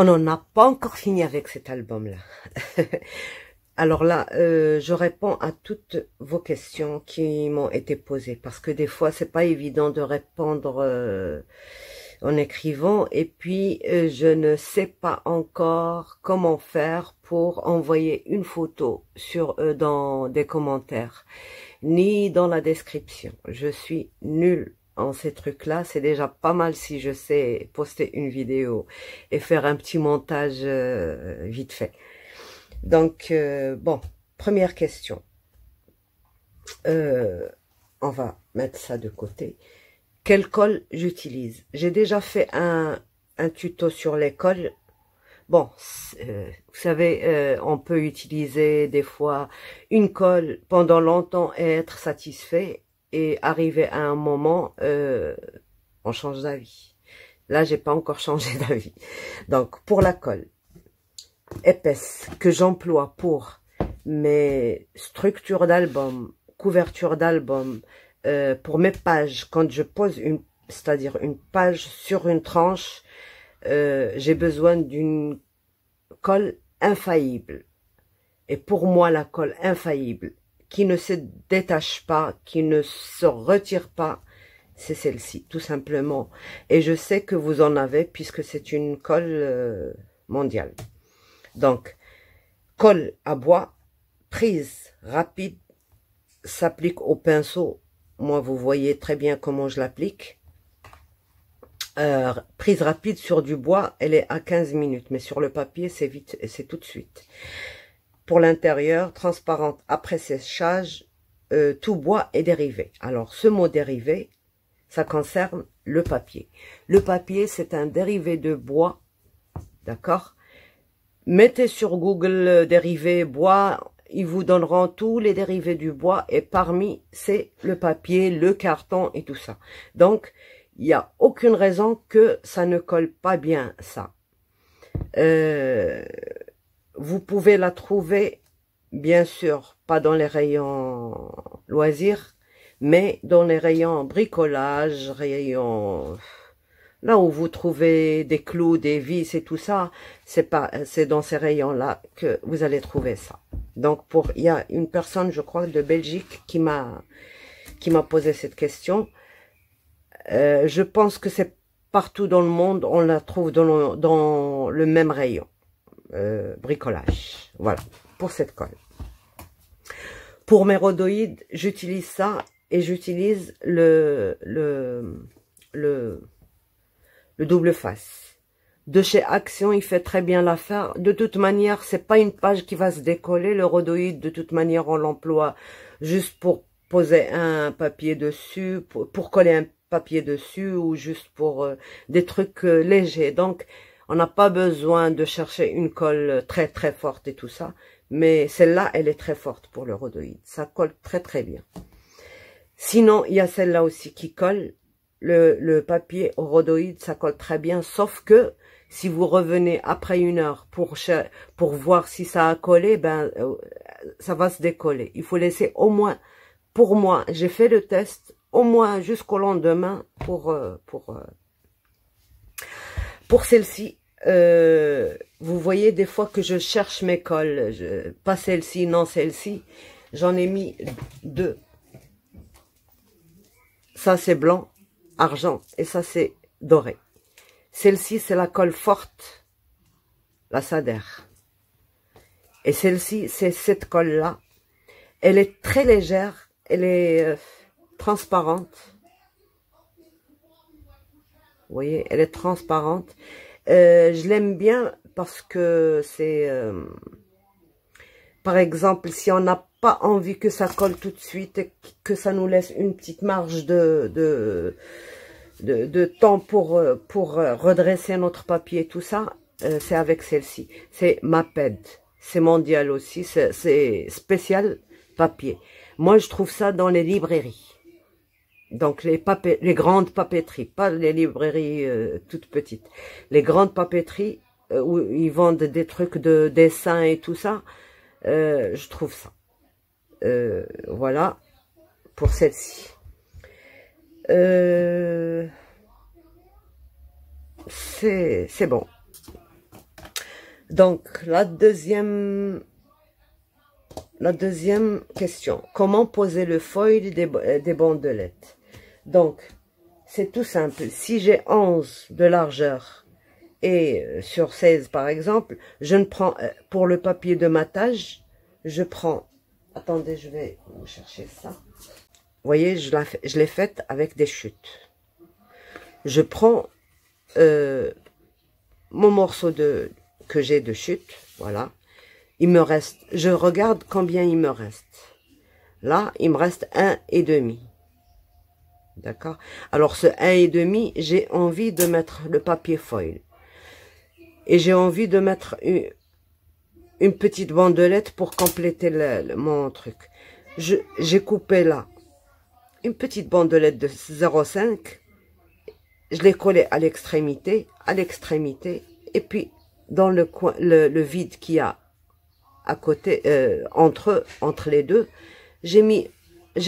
On n'en a pas encore fini avec cet album-là. Alors là, je réponds à toutes vos questions qui m'ont été posées parce que des fois, c'est pas évident de répondre en écrivant et puis je ne sais pas encore comment faire pour envoyer une photo dans des commentaires ni dans la description. Je suis nulle en ces trucs-là. C'est déjà pas mal si je sais poster une vidéo et faire un petit montage vite fait. Donc, bon, première question. On va mettre ça de côté. Quelle colle j'utilise? J'ai déjà fait un tuto sur les colles. Bon, vous savez, on peut utiliser des fois une colle pendant longtemps et être satisfait. Et arriver à un moment, on change d'avis. Là, j'ai pas encore changé d'avis. Donc, pour la colle épaisse que j'emploie pour mes structures d'album, couverture d'album, pour mes pages, quand je pose c'est-à-dire une page sur une tranche, j'ai besoin d'une colle infaillible. Et pour moi, la colle infaillible, qui ne se détache pas, qui ne se retire pas, c'est celle-ci, tout simplement. Et je sais que vous en avez, puisque c'est une colle mondiale. Donc, colle à bois, prise rapide, s'applique au pinceau. Moi, vous voyez très bien comment je l'applique. Prise rapide sur du bois, elle est à 15 minutes. Mais sur le papier, c'est vite, et c'est tout de suite. Pour l'intérieur, transparente après séchage, tout bois est dérivé. Alors, ce mot dérivé, ça concerne le papier. Le papier, c'est un dérivé de bois, d'accord? Mettez sur Google dérivé bois, ils vous donneront tous les dérivés du bois et parmi, c'est le papier, le carton et tout ça. Donc, il n'y a aucune raison que ça ne colle pas bien, ça. Vous pouvez la trouver, bien sûr, pas dans les rayons loisirs, mais dans les rayons bricolage, rayons... Là où vous trouvez des clous, des vis et tout ça, c'est dans ces rayons-là que vous allez trouver ça. Donc, il y a une personne, je crois, de Belgique qui m'a posé cette question. Je pense que c'est partout dans le monde, on la trouve dans le même rayon. Bricolage. Voilà, pour cette colle. Pour mes rhodoïdes, j'utilise ça et j'utilise le double face. De chez Action, il fait très bien l'affaire. De toute manière, c'est pas une page qui va se décoller. Le rhodoïde, de toute manière, on l'emploie juste pour poser un papier dessus, pour coller un papier dessus ou juste pour des trucs légers. Donc, on n'a pas besoin de chercher une colle très très forte et tout ça. Mais celle-là, elle est très forte pour le rhodoïde. Ça colle très très bien. Sinon, il y a celle-là aussi qui colle. Le papier au rhodoïde, ça colle très bien, sauf que si vous revenez après 1 heure pour voir si ça a collé, ben ça va se décoller. Il faut laisser au moins, pour moi, j'ai fait le test, au moins jusqu'au lendemain pour celle-ci. Vous voyez des fois que je cherche mes colles, pas celle-ci, non celle-ci. J'en ai mis 2. Ça c'est blanc, argent, et ça c'est doré. Celle-ci c'est la colle forte, la Sader. Et celle-ci c'est cette colle-là. Elle est très légère, elle est transparente. Vous voyez, elle est transparente. Je l'aime bien parce que c'est... par exemple, si on n'a pas envie que ça colle tout de suite et que ça nous laisse une petite marge de temps pour redresser notre papier, tout ça, c'est avec celle-ci. C'est Maped. C'est mondial aussi. C'est spécial papier. Moi, je trouve ça dans les librairies. Donc, les grandes papeteries, pas les librairies toutes petites. Les grandes papeteries où ils vendent des trucs de dessin et tout ça, je trouve ça. Voilà, pour celle-ci. C'est bon. Donc, la deuxième question. Comment poser le foil des bandelettes? Donc, c'est tout simple. Si j'ai 11 de largeur et sur 16 par exemple, je ne prends, pour le papier de matage, je prends, attendez, je vais vous chercher ça. Vous voyez, je l'ai faite avec des chutes. Je prends mon morceau que j'ai de chute, voilà. Il me reste, je regarde combien il me reste. Là, il me reste 1,5. D'accord? Alors, ce 1,5, j'ai envie de mettre le papier foil. Et j'ai envie de mettre une petite bandelette pour compléter mon truc. J'ai coupé là une petite bandelette de 0,5. Je l'ai collée à l'extrémité, et puis dans le coin, le vide qu'il y a à côté, entre les deux, j'ai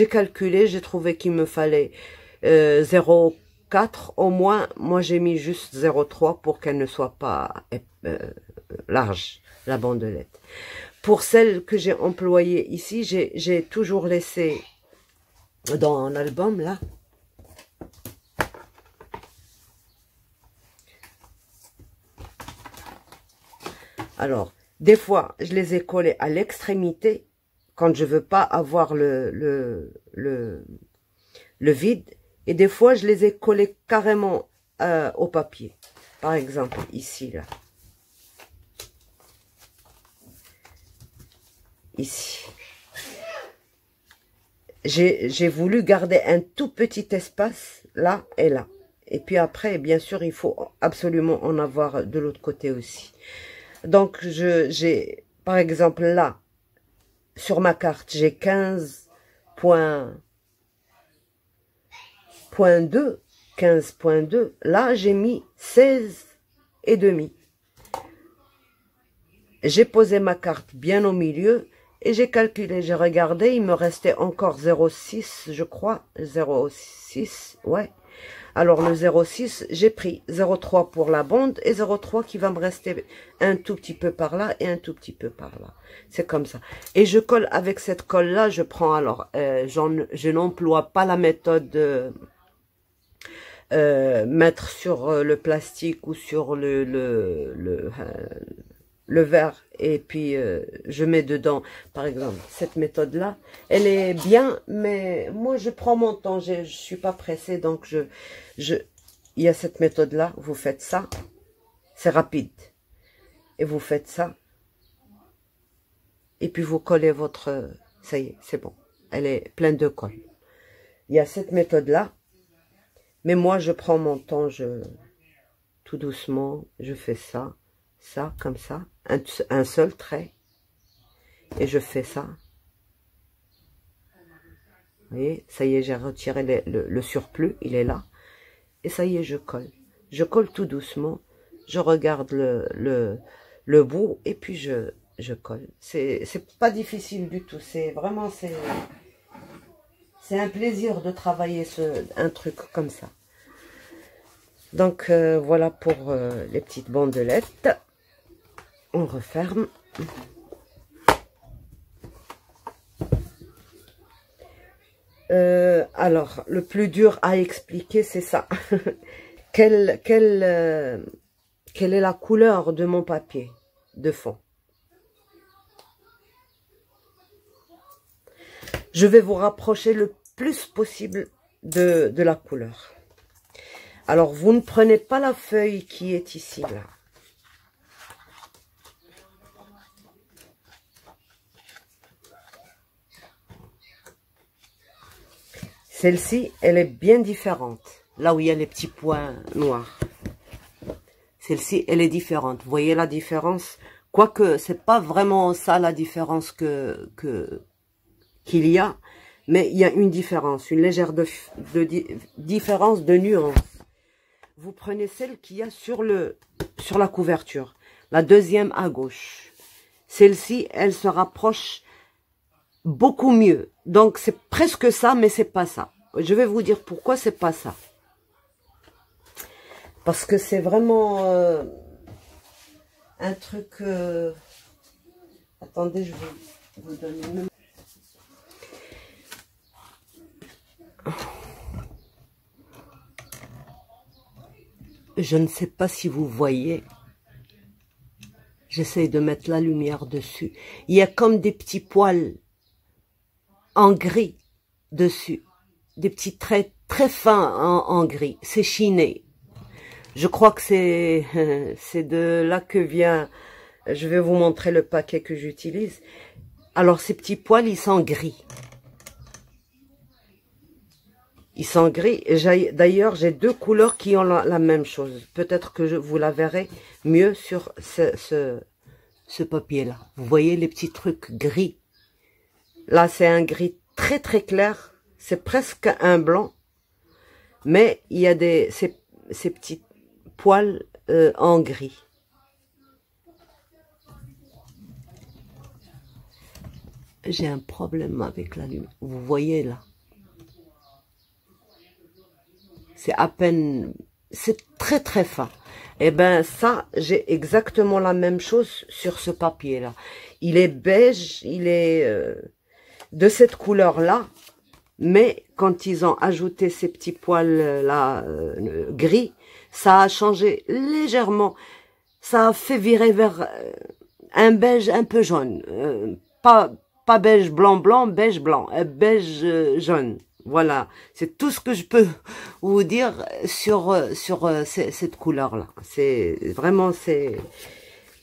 calculé, j'ai trouvé qu'il me fallait 0,4 au moins. Moi j'ai mis juste 0,3 pour qu'elle ne soit pas large, la bandelette. Pour celle que j'ai employée ici, j'ai toujours laissé dans l'album là. Alors, des fois, je les ai collés à l'extrémité quand je veux pas avoir le vide. Et des fois, je les ai collés carrément au papier. Par exemple, ici, là. Ici. J'ai voulu garder un tout petit espace, là et là. Et puis après, bien sûr, il faut absolument en avoir de l'autre côté aussi. Donc, j'ai, par exemple, là, sur ma carte, j'ai 15.2. Là, j'ai mis 16,5. J'ai posé ma carte bien au milieu et j'ai calculé, j'ai regardé, il me restait encore 0,6, je crois. 0,6, ouais. Alors, le 0,6, j'ai pris 0,3 pour la bande et 0,3 qui va me rester un tout petit peu par là et un tout petit peu par là. C'est comme ça. Et je colle avec cette colle-là, je prends alors, je n'emploie pas la méthode mettre sur le plastique ou sur le verre et puis je mets dedans, par exemple, cette méthode-là, elle est bien, mais moi je prends mon temps, je suis pas pressée, donc il y a cette méthode-là, vous faites ça, c'est rapide, et vous faites ça, et puis vous collez ça y est, c'est bon, elle est pleine de colle. Il y a cette méthode-là, mais moi je prends mon temps, tout doucement, je fais ça, comme ça, un seul trait, et je fais ça. Vous voyez, ça y est, j'ai retiré le surplus, il est là, et ça y est, je colle. Je colle tout doucement, je regarde le bout, et puis je colle. C'est pas difficile du tout, c'est vraiment, c'est un plaisir de travailler un truc comme ça. Donc, voilà pour les petites bandelettes. On referme. Alors, le plus dur à expliquer, c'est ça. Quelle est la couleur de mon papier de fond? Je vais vous rapprocher le plus possible de la couleur. Alors, vous ne prenez pas la feuille qui est ici, là. Celle-ci, elle est bien différente. Là où il y a les petits points noirs. Celle-ci, elle est différente. Vous voyez la différence? Quoique, c'est pas vraiment ça la différence qu'il y a. Mais il y a une différence, une légère différence de nuance. Vous prenez celle qu'il y a sur la couverture. La deuxième à gauche. Celle-ci, elle se rapproche beaucoup mieux. Donc, c'est presque ça, mais c'est pas ça. Je vais vous dire pourquoi c'est pas ça. Parce que c'est vraiment un truc... Attendez, je vais vous donner une... Je ne sais pas si vous voyez. J'essaye de mettre la lumière dessus. Il y a comme des petits poils en gris dessus. Des petits traits très fins en gris. C'est chiné. Je crois que c'est de là que vient... Je vais vous montrer le paquet que j'utilise. Alors, ces petits poils, ils sont gris. Ils sont gris. D'ailleurs, j'ai deux couleurs qui ont la même chose. Peut-être que vous la verrez mieux sur ce papier-là. Vous voyez les petits trucs gris. Là, c'est un gris très très clair. C'est presque un blanc. Mais il y a ces petits poils en gris. J'ai un problème avec la lumière. Vous voyez là. C'est à peine... C'est très très fin. Et ben ça, j'ai exactement la même chose sur ce papier-là. Il est beige, il est de cette couleur-là. Mais quand ils ont ajouté ces petits poils-là gris, ça a changé légèrement. Ça a fait virer vers un beige un peu jaune. Pas beige blanc, beige blanc, beige jaune. Voilà, c'est tout ce que je peux vous dire sur cette couleur-là. C'est vraiment,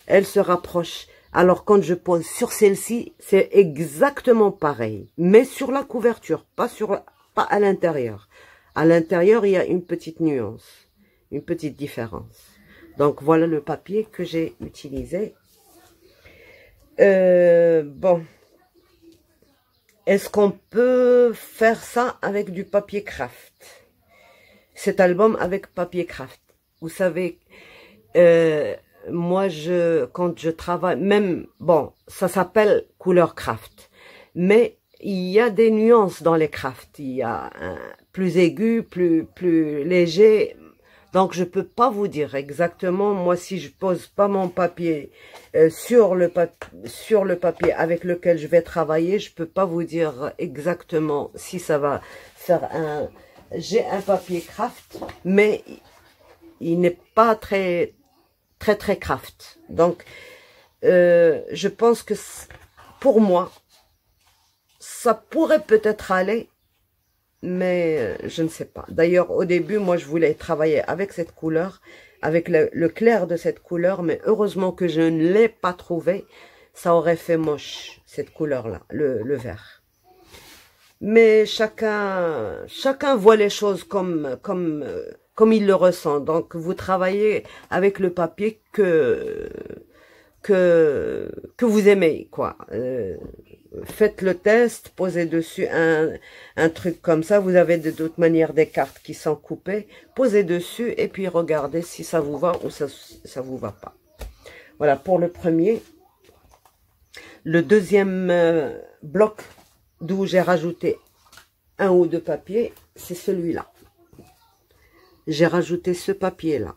elle se rapproche. Alors quand je pose sur celle-ci, c'est exactement pareil, mais sur la couverture, pas à l'intérieur. À l'intérieur, il y a une petite nuance, une petite différence. Donc voilà le papier que j'ai utilisé. Bon. Est-ce qu'on peut faire ça avec du papier craft? Cet album avec papier craft. Vous savez, moi, quand je travaille, même, bon, ça s'appelle couleur craft. Mais il y a des nuances dans les crafts. Il y a un plus aigu, plus léger. Donc, je peux pas vous dire exactement, moi, si je pose pas mon papier sur le papier avec lequel je vais travailler, je peux pas vous dire exactement si ça va faire un... J'ai un papier craft, mais il n'est pas très craft. Donc, je pense que pour moi, ça pourrait peut-être aller, mais je ne sais pas. D'ailleurs, au début, moi, je voulais travailler avec cette couleur, avec le clair de cette couleur, mais heureusement que je ne l'ai pas trouvé. Ça aurait fait moche, cette couleur-là, le vert. Mais chacun voit les choses comme il le ressent. Donc, vous travaillez avec le papier que vous aimez, quoi. Faites le test, posez dessus un truc comme ça. Vous avez de toute manière des cartes qui sont coupées. Posez dessus et puis regardez si ça vous va ou ça vous va pas. Voilà pour le premier. Le deuxième bloc d'où j'ai rajouté un ou deux papiers, c'est celui-là. J'ai rajouté ce papier-là.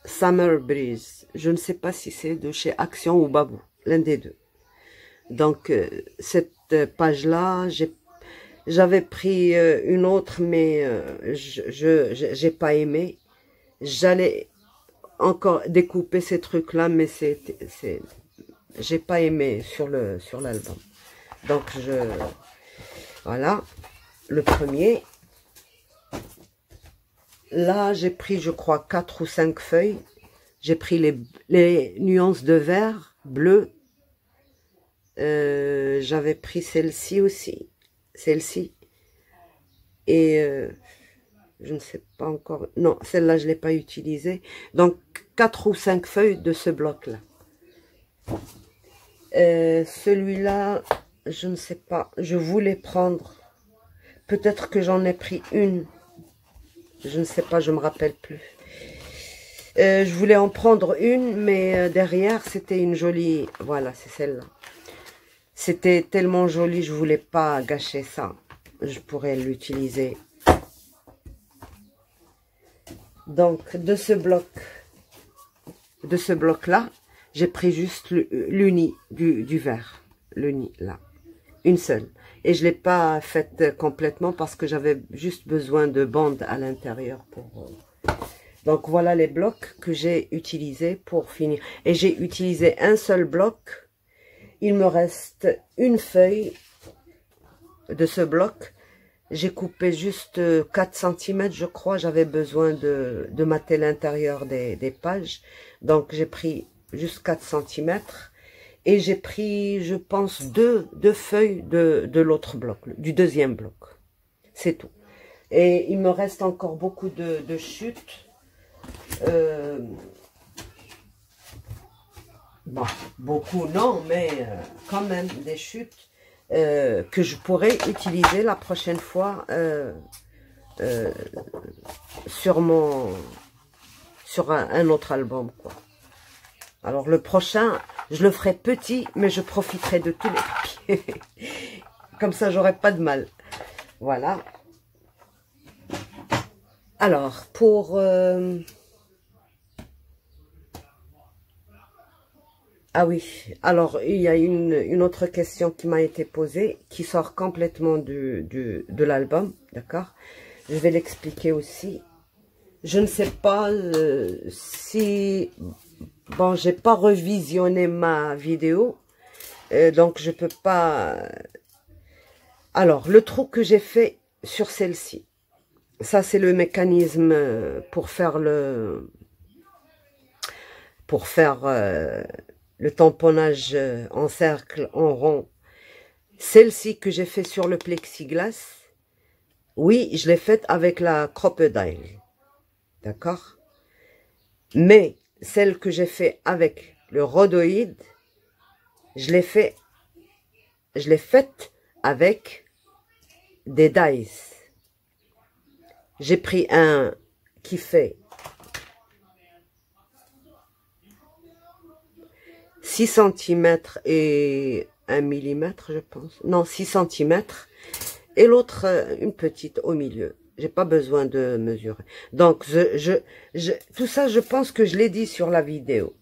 Summer Breeze. Je ne sais pas si c'est de chez Action ou Babou, l'un des deux. Donc, cette page-là, j'avais pris une autre, mais j'ai pas aimé. J'allais encore découper ces trucs-là, mais j'ai pas aimé sur l'album. Donc, voilà, le premier. Là, j'ai pris, je crois, 4 ou 5 feuilles. J'ai pris les nuances de vert, bleu. J'avais pris celle-ci aussi. Celle-ci. Et je ne sais pas encore. Non, celle-là, je ne l'ai pas utilisée. Donc, 4 ou 5 feuilles de ce bloc-là. Celui-là, je ne sais pas. Je voulais prendre. Peut-être que j'en ai pris une. Je ne sais pas, je me rappelle plus. Je voulais en prendre une, mais derrière, c'était une jolie... Voilà, c'est celle-là. C'était tellement joli, je voulais pas gâcher ça. Je pourrais l'utiliser. Donc, de ce bloc-là, j'ai pris juste l'uni du vert, l'uni là, une seule. Et je l'ai pas faite complètement parce que j'avais juste besoin de bandes à l'intérieur pour... Donc voilà les blocs que j'ai utilisés pour finir. Et j'ai utilisé un seul bloc. Il me reste une feuille de ce bloc. J'ai coupé juste 4 cm, je crois. J'avais besoin de mater l'intérieur des pages. Donc j'ai pris juste 4 cm. Et j'ai pris, je pense, deux feuilles de l'autre bloc, du deuxième bloc. C'est tout. Et il me reste encore beaucoup de chutes. Bon, beaucoup non, mais quand même des chutes que je pourrais utiliser la prochaine fois sur un autre album, quoi. Alors le prochain, je le ferai petit, mais je profiterai de tous les papiers. Comme ça, j'aurai pas de mal. Voilà. Alors, pour... Ah oui, alors il y a une autre question qui m'a été posée, qui sort complètement de l'album, d'accord? Je vais l'expliquer aussi. Je ne sais pas si... Bon, j'ai pas revisionné ma vidéo, donc je peux pas... Alors, le trou que j'ai fait sur celle-ci, ça c'est le mécanisme pour faire le tamponnage en cercle, en rond. Celle-ci que j'ai fait sur le plexiglas, oui, je l'ai faite avec la Crocodile, d'accord? Mais celle que j'ai fait avec le rhodoïde, je l'ai faite avec des dice. J'ai pris un qui fait 6 cm et 1 mm, je pense. Non, 6 cm. Et l'autre, une petite au milieu. J'ai pas besoin de mesurer. Donc, tout ça, je pense que je l'ai dit sur la vidéo.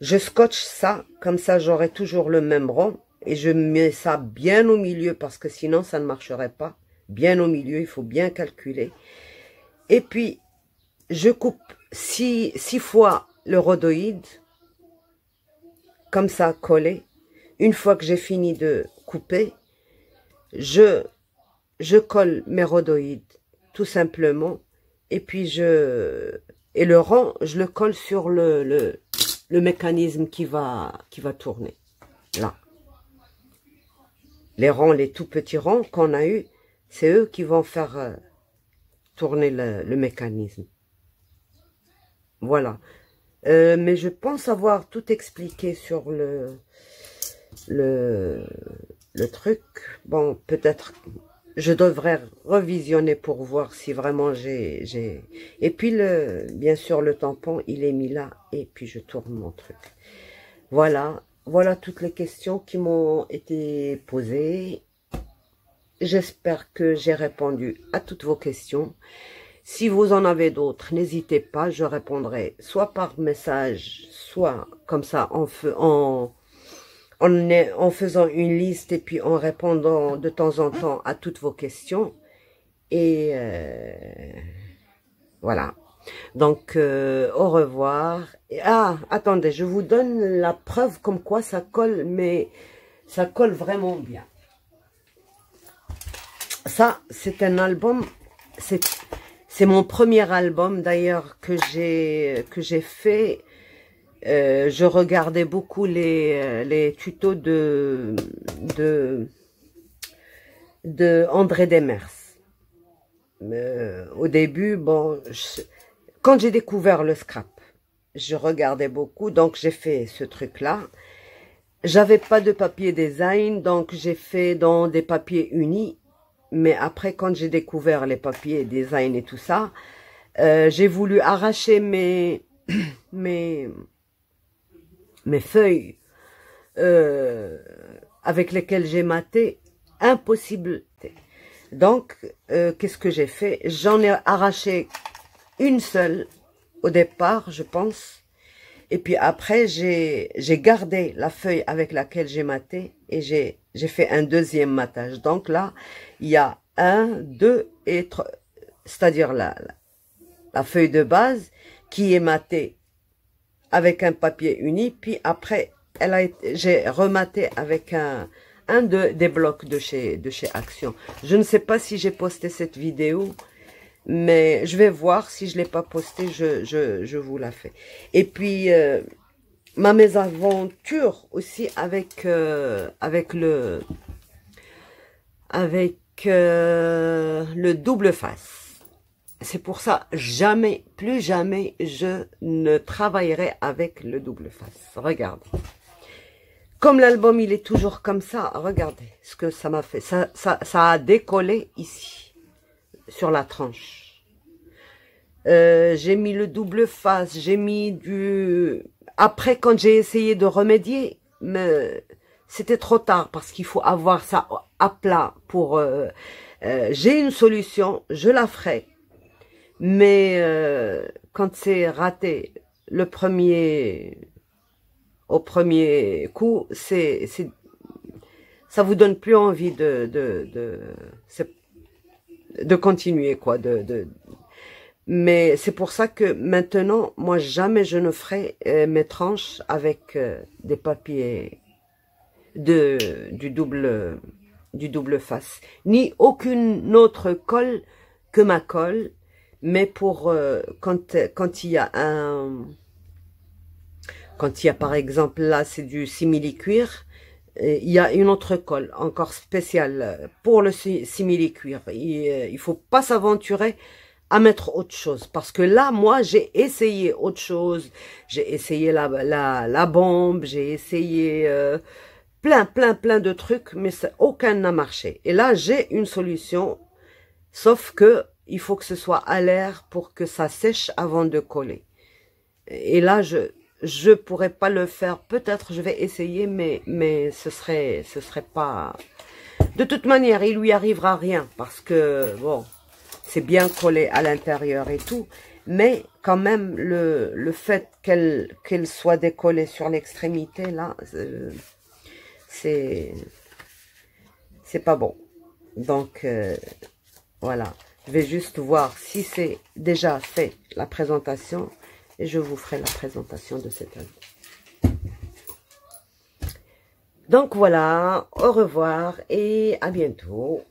Je scotche ça, comme ça, j'aurai toujours le même rond. Et je mets ça bien au milieu, parce que sinon, ça ne marcherait pas. Bien au milieu, il faut bien calculer. Et puis, je coupe 6 fois le rhodoïde, comme ça, collé. Une fois que j'ai fini de couper, je colle mes rhodoïdes, tout simplement. Et puis, et le rond, je le colle sur le mécanisme qui va tourner. Là. Les ronds, les tout petits ronds qu'on a eu, c'est eux qui vont faire tourner le mécanisme. Voilà. Mais je pense avoir tout expliqué sur le truc. Bon, peut-être je devrais revisionner pour voir si vraiment j'ai... Et puis, bien sûr, le tampon, il est mis là. Et puis, je tourne mon truc. Voilà. Voilà toutes les questions qui m'ont été posées. J'espère que j'ai répondu à toutes vos questions. Si vous en avez d'autres, n'hésitez pas, je répondrai soit par message, soit comme ça en faisant une liste et puis en répondant de temps en temps à toutes vos questions. Et voilà. Donc, au revoir. Ah, attendez, je vous donne la preuve comme quoi ça colle, mais ça colle vraiment bien. Ça, c'est un album, c'est mon premier album d'ailleurs que j'ai fait. Je regardais beaucoup les tutos de André Demers. Au début, bon, quand j'ai découvert le scrap, je regardais beaucoup, donc j'ai fait ce truc-là. J'avais pas de papier design, donc j'ai fait dans des papiers unis. Mais après, quand j'ai découvert les papiers design et tout ça, j'ai voulu arracher mes feuilles avec lesquelles j'ai maté. Impossible. Donc, qu'est-ce que j'ai fait? J'en ai arraché une seule au départ, je pense. Et puis après, j'ai gardé la feuille avec laquelle j'ai maté et j'ai fait un deuxième matage. Donc là, il y a 1, 2 et 3, c'est-à-dire la feuille de base qui est matée avec un papier uni. Puis après, j'ai rematé avec des blocs de chez Action. Je ne sais pas si j'ai posté cette vidéo, mais je vais voir. Si je l'ai pas posté, je vous la fais. Et puis ma mésaventure aussi avec le double face. C'est pour ça, jamais, plus jamais, je ne travaillerai avec le double face. Regarde. Comme l'album, il est toujours comme ça, regardez ce que ça m'a fait. Ça a décollé ici, sur la tranche. J'ai mis le double face, j'ai mis du... Après, quand j'ai essayé de remédier, mais c'était trop tard parce qu'il faut avoir ça à plat pour... j'ai une solution, je la ferai. Mais quand c'est raté au premier coup, ça vous donne plus envie de continuer, quoi. Mais c'est pour ça que maintenant, moi, jamais je ne ferai mes tranches avec des papiers du double face, ni aucune autre colle que ma colle. Mais pour quand il y a par exemple, là c'est du simili-cuir, il y a une autre colle encore spéciale pour le simili-cuir. Il faut pas s'aventurer à mettre autre chose, parce que là, moi, j'ai essayé autre chose. J'ai essayé la bombe, j'ai essayé plein de trucs, mais aucun n'a marché. Et là, j'ai une solution, sauf que il faut que ce soit à l'air pour que ça sèche avant de coller. Et là, je pourrais pas le faire. Peut-être je vais essayer, mais ce serait pas... De toute manière, il lui arrivera rien parce que, bon, c'est bien collé à l'intérieur et tout. Mais quand même, le fait qu'elle soit décollée sur l'extrémité, là, c'est pas bon. Donc, voilà. Je vais juste voir si c'est déjà fait la présentation et je vous ferai la présentation de cette œuvre. Donc voilà, au revoir et à bientôt.